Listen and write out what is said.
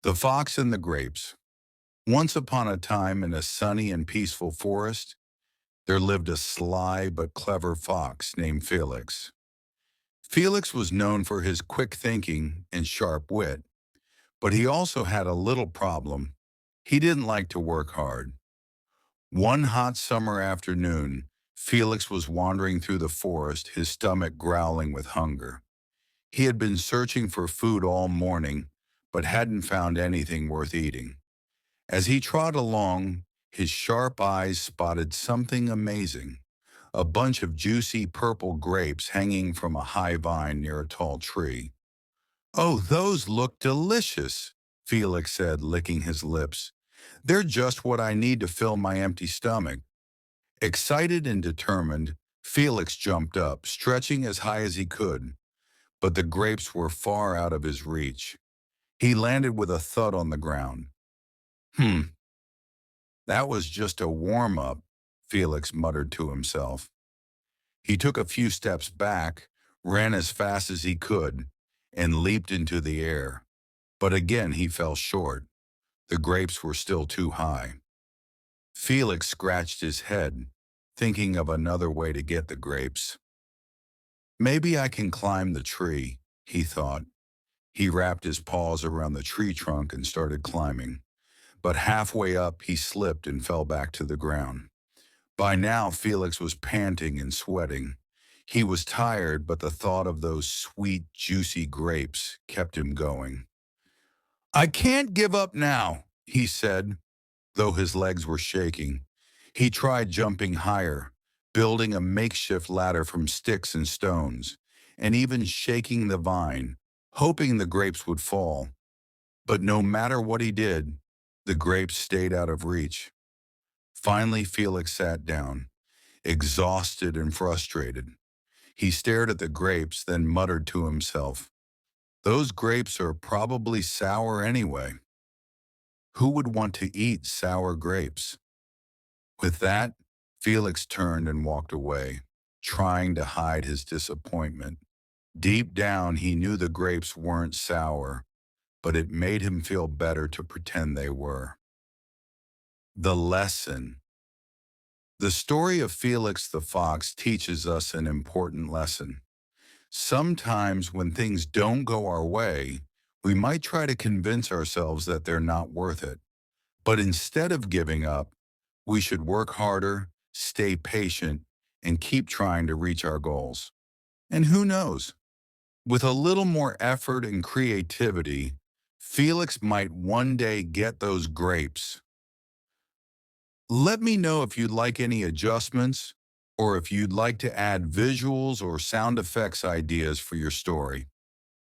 The Fox and the Grapes. Once upon a time in a sunny and peaceful forest, there lived a sly but clever fox named Felix. Felix was known for his quick thinking and sharp wit, but he also had a little problem. He didn't like to work hard. One hot summer afternoon, Felix was wandering through the forest, his stomach growling with hunger. He had been searching for food all morning, but hadn't found anything worth eating. As he trod along, his sharp eyes spotted something amazing, a bunch of juicy purple grapes hanging from a high vine near a tall tree. "Oh, those look delicious," Felix said, licking his lips. "They're just what I need to fill my empty stomach." Excited and determined, Felix jumped up, stretching as high as he could, but the grapes were far out of his reach. He landed with a thud on the ground. "Hmm, that was just a warm-up," Felix muttered to himself. He took a few steps back, ran as fast as he could, and leaped into the air. But again he fell short. The grapes were still too high. Felix scratched his head, thinking of another way to get the grapes. "Maybe I can climb the tree," he thought. He wrapped his paws around the tree trunk and started climbing. But halfway up, he slipped and fell back to the ground. By now, Felix was panting and sweating. He was tired, but the thought of those sweet, juicy grapes kept him going. "I can't give up now," he said, though his legs were shaking. He tried jumping higher, building a makeshift ladder from sticks and stones, and even shaking the vine, hoping the grapes would fall. But no matter what he did, the grapes stayed out of reach. Finally, Felix sat down, exhausted and frustrated. He stared at the grapes, then muttered to himself, "Those grapes are probably sour anyway. Who would want to eat sour grapes?" With that, Felix turned and walked away, trying to hide his disappointment. Deep down, he knew the grapes weren't sour, but it made him feel better to pretend they were. The lesson. The story of Felix the Fox teaches us an important lesson. Sometimes when things don't go our way, we might try to convince ourselves that they're not worth it. But instead of giving up, we should work harder, stay patient, and keep trying to reach our goals. And who knows? With a little more effort and creativity, Felix might one day get those grapes. Let me know if you'd like any adjustments or if you'd like to add visuals or sound effects ideas for your story.